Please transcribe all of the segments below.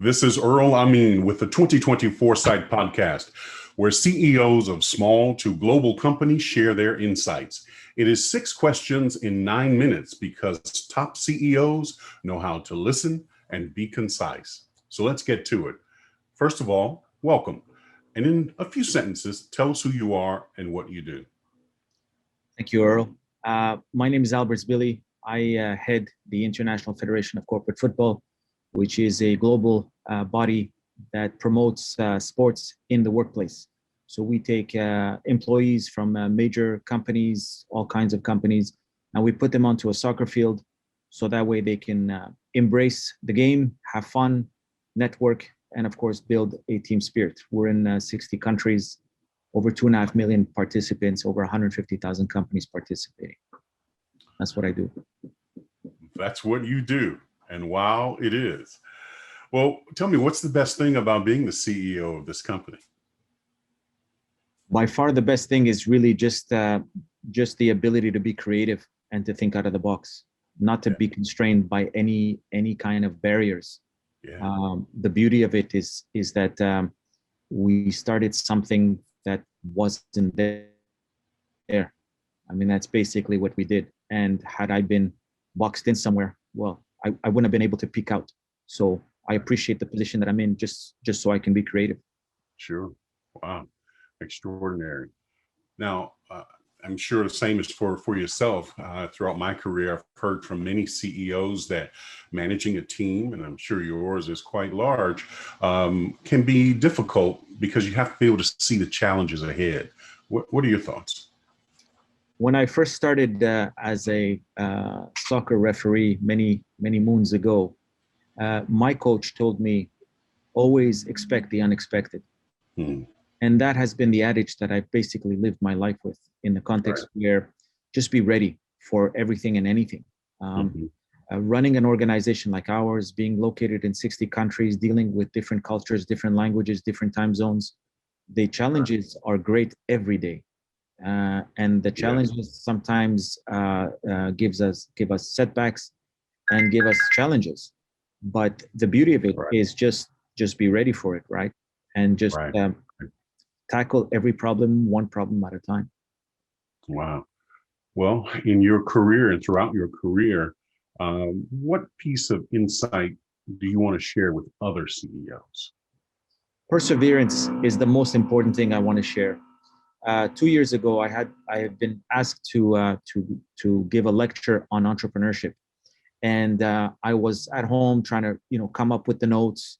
This is Earl Amin with the 2020 Foresight Podcast, where CEOs of small to global companies share their insights. It is 6 questions in 9 minutes because top CEOs know how to listen and be concise. So let's get to it. First of all, welcome. And in a few sentences, tell us who you are and what you do. Thank you, Earl. My name is Zbily. I head the International Fédération of Corporate Football, which is a global body that promotes sports in the workplace. So we take employees from major companies, all kinds of companies, and we put them onto a soccer field so that way they can embrace the game, have fun, network, and of course, build a team spirit. We're in 60 countries, over 2.5 million participants, over 150,000 companies participating. That's what I do. That's what you do. And wow, it is. Well, tell me, what's the best thing about being the CEO of this company? By far, the best thing is really just the ability to be creative and to think out of the box, not to be constrained by any kind of barriers. Yeah. The beauty of it is that we started something that wasn't there. I mean, that's basically what we did. And had I been boxed in somewhere, well, I wouldn't have been able to peek out. So I appreciate the position that I'm in just so I can be creative. Sure. Wow. Extraordinary. Now, I'm sure the same is for yourself. Throughout my career, I've heard from many CEOs that managing a team, and I'm sure yours is quite large, can be difficult because you have to be able to see the challenges ahead. What are your thoughts? When I first started as a soccer referee many moons ago, my coach told me, always expect the unexpected. And that has been the adage that I've basically lived my life with, in the context where just be ready for everything and anything. Running an organization like ours, being located in 60 countries, dealing with different cultures, different languages, different time zones, the challenges are great every day. And the challenges sometimes give us setbacks and give us challenges. But the beauty of it is just be ready for it, right? And just tackle every problem, one problem at a time. Wow. Well, in your career and throughout your career, what piece of insight do you want to share with other CEOs? Perseverance is the most important thing I want to share. 2 years ago, I had been asked to give a lecture on entrepreneurship, and I was at home trying to come up with the notes,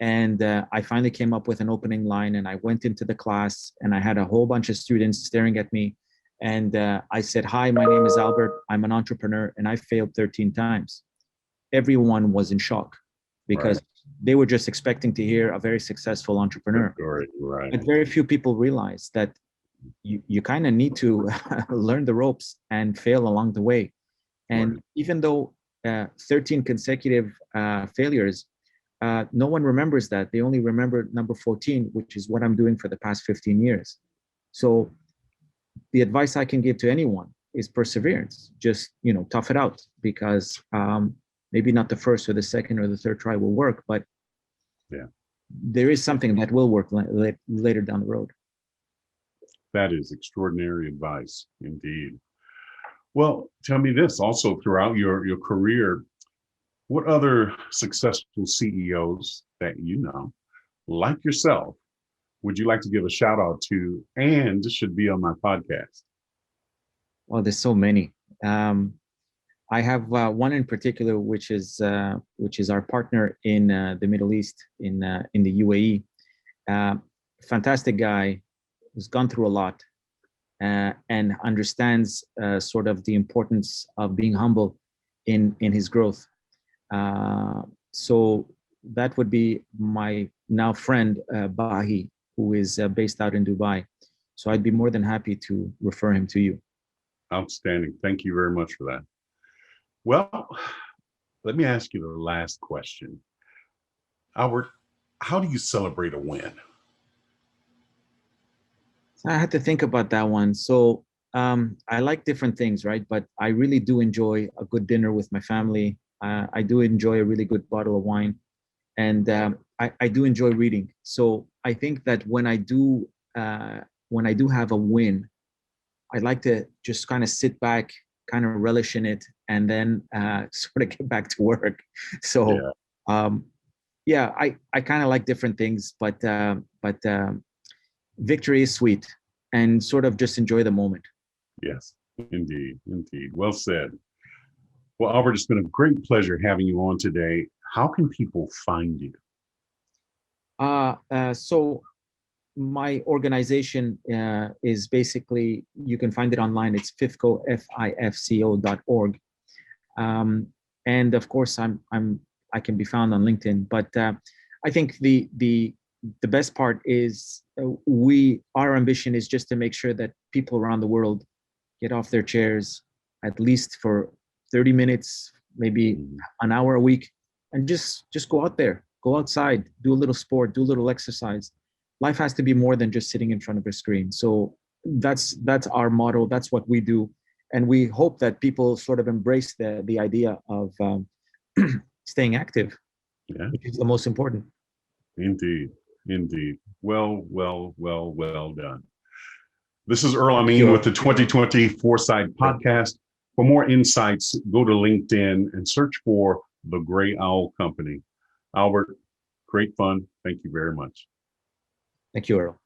and I finally came up with an opening line, and I went into the class, and I had a whole bunch of students staring at me, and I said, "Hi, my name is Albert. I'm an entrepreneur, and I failed 13 times." Everyone was in shock because they were just expecting to hear a very successful entrepreneur. But very few people realize that you kind of need to learn the ropes and fail along the way. And even though 13 consecutive failures, no one remembers that. They only remember number 14, which is what I'm doing for the past 15 years. So the advice I can give to anyone is perseverance. Just, tough it out, because maybe not the first or the second or the third try will work, but there is something that will work later down the road. That is extraordinary advice, indeed. Well, tell me this, also throughout your career, what other successful CEOs that you know, like yourself, would you like to give a shout out to and should be on my podcast? Well, there's so many. I have one in particular, which is our partner in the Middle East, in the UAE. Fantastic guy who's gone through a lot and understands sort of the importance of being humble in his growth. So that would be my now friend, Bahi, who is based out in Dubai. So I'd be more than happy to refer him to you. Outstanding. Thank you very much for that. Well, let me ask you the last question. Albert, how do you celebrate a win? I had to think about that one. So I like different things, right? But I really do enjoy a good dinner with my family. I do enjoy a really good bottle of wine. and I do enjoy reading. So I think that when I do have a win, I like to just kind of sit back, kind of relish in it, and then sort of get back to work. So Yeah. yeah, I kind of like different things, but victory is sweet, and sort of just enjoy the moment. Yes, indeed, indeed. Well said. Well, Albert, it's been a great pleasure having you on today. How can people find you? So my organization is basically, you can find it online. It's FIFCO, FIFCO.org. And of course, I can be found on LinkedIn. But I think the best part is our ambition is just to make sure that people around the world get off their chairs at least for 30 minutes, maybe an hour a week, and just go out there, go outside, do a little sport, do a little exercise. Life has to be more than just sitting in front of a screen. So that's our motto. That's what we do, and we hope that people sort of embrace the idea of staying active, Yeah, which is the most important. indeed, indeed. Well done. This is Earl Thank Amin you. with the 2020 Foresight Podcast. For more insights, go to LinkedIn and search for The Gray Owl Company. Albert, great fun. Thank you very much. Thank you, Earl.